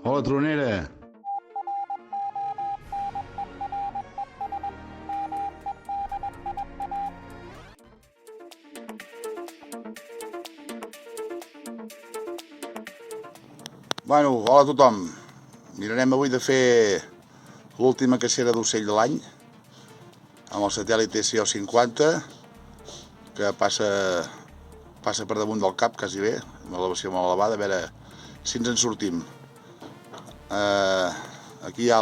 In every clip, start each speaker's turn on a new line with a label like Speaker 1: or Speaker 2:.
Speaker 1: Hola, tronera. Bueno, hola a tothom. Mirarem avui de fer l'última cacera d'ocell de l'any amb el satèl·lit SO50 que passa per damunt del cap quasi bé, amb elevació molt elevada, a veure si ens en sortim. Aquí hi ha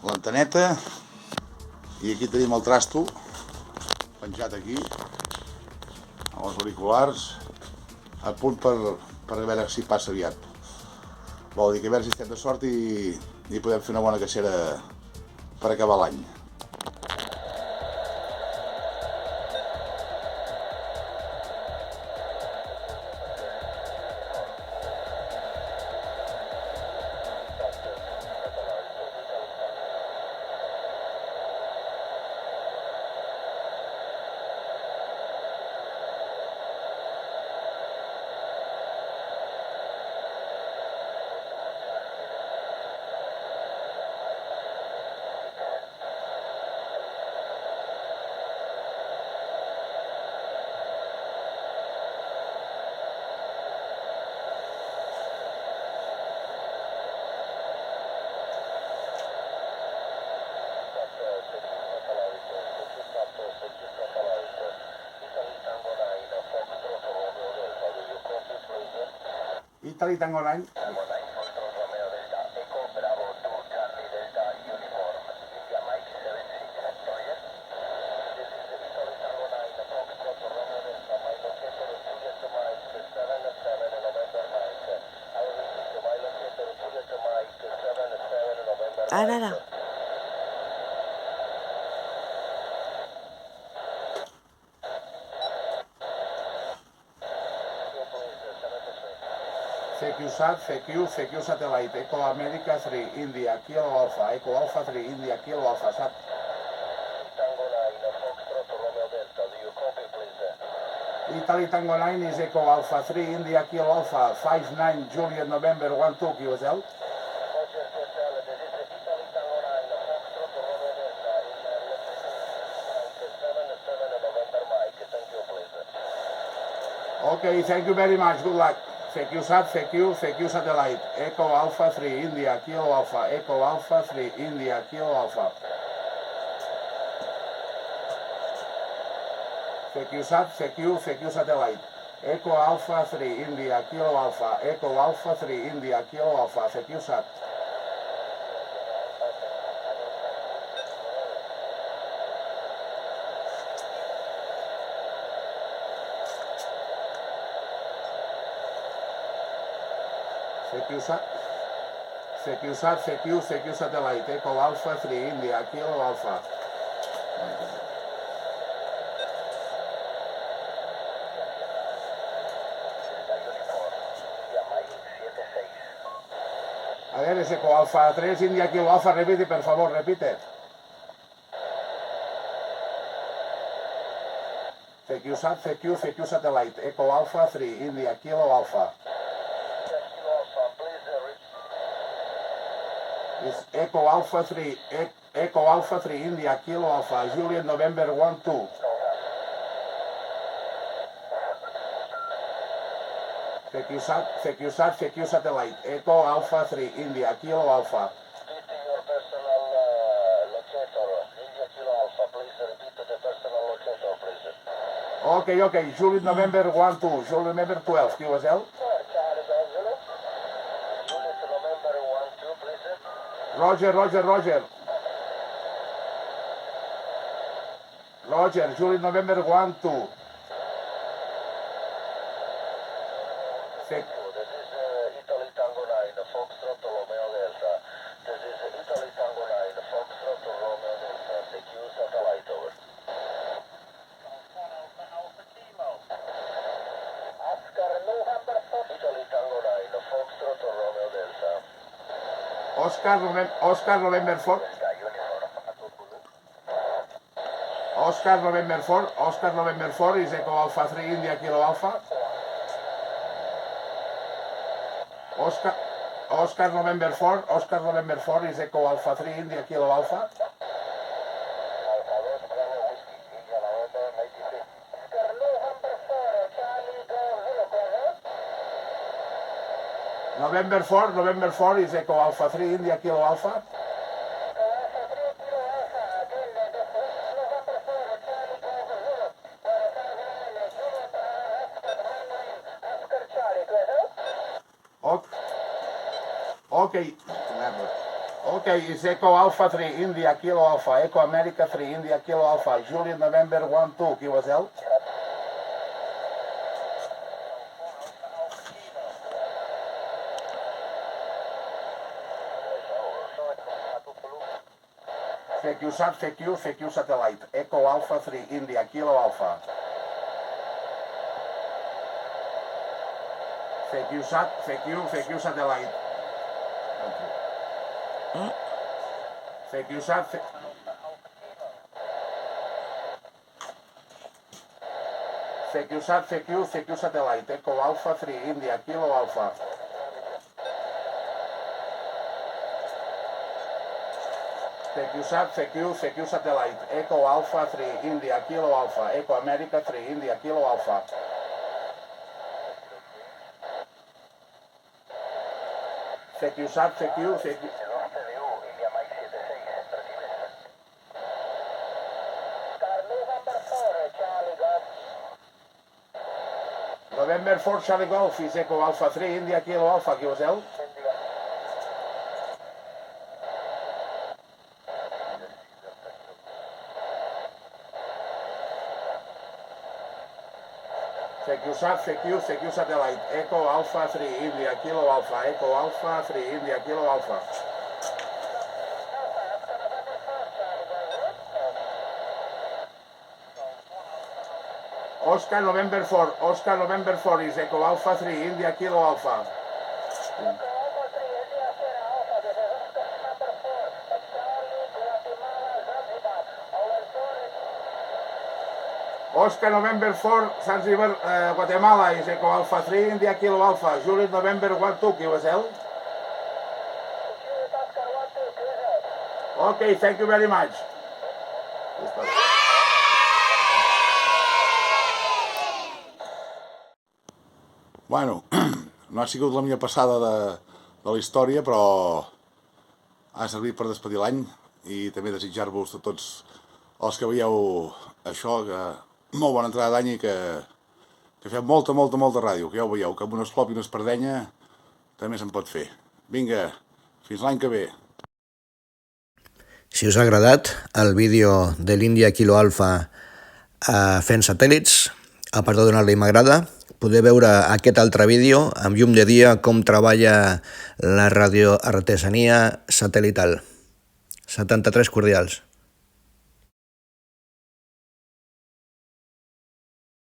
Speaker 1: l'anteneta i aquí tenim el trasto penjat aquí amb els auriculars a punt per veure si passa aviat. Vol dir que a veure si estem de sort i podem fer una bona cacera per acabar l'any. Italy Tango 9.
Speaker 2: Ara.
Speaker 1: CQ Satellite, Echo America 3, India, Kilo Alpha, Echo Alpha 3, India, Kilo Alpha, Sat. Italy Tango 9 is Echo Alpha 3, India, Kilo Alpha, 59, Juliet, November 12, QSL. Okay, thank you very much, good luck. CQ Satellite, Echo Alpha 3, India, Kilo Alpha, Echo Alpha 3, India, Kilo Alpha. CQ Satellite, Echo Alpha 3, India, Kilo Alpha, Echo Alpha 3, India, Kilo Alpha, CQ Sat. CQ Satellite, Echo Alpha 3, India, Kilo Alpha. A ver, es Echo Alpha 3, India, Kilo Alpha, repite, por favor, repite. CQ Satellite, Echo Alpha 3, India, Kilo Alpha. It's Echo Alpha 3, India, Kilo Alpha, Juliet, November 12. CQ Satellite, Echo Alpha 3, India, Kilo Alpha. Okay, Juliet, November 12, Juliet, November 12, QSL. Roger, Juliet, November 12. Oscar November 4. Oscar November 4 is Echo Alpha 3, India, Kilo Alpha. Oscar November 4 is Echo Alpha 3 India Kilo Alpha. November 4 is Echo Alpha 3 India Kilo Alpha. Okay, it's Echo Alpha 3 India Kilo Alpha, Echo America 3 India Kilo Alpha, Juliet November 1 2 QSL. FQ Satellite, Echo Alpha 3 India Kilo Alpha. FQ Satellite. FQ Satellite, Echo Alpha 3 India Kilo Alpha. FQ Satellite, Echo Alpha 3 India Kilo Alpha, Echo America 3 India Kilo Alpha. FQ November 4 Charlie Golf is Echo Alpha 3 India Kilo Alpha QSL. FQ Satellite, Echo Alpha 3 India Kilo Alpha, Echo Alpha 3 India Kilo Alpha. Oscar November 4 is Echo Alpha 3 India Kilo Alpha. Oscar November 4 Zanzibar, Guatemala is Echo Alpha 3 India Kilo Alpha, Juliet November 1 2 QSL. Okay, thank you very much. Bueno, no ha sigut la millor passada de la història, però ha servit per despedir l'any i també desitjar-vos a tots els que veieu això, que molt bona entrada d'any i que fem molta ràdio, que ja ho veieu, que amb un esclop i una espardenya també se'n pot fer. Vinga, fins l'any que ve.
Speaker 2: Si us ha agradat el vídeo de l'India Kilo Alpha fent satèl·lits, a part de donar-li m'agrada, podeu veure aquest altre vídeo amb llum de dia com treballa la radioartesania satelital. 73 cordials.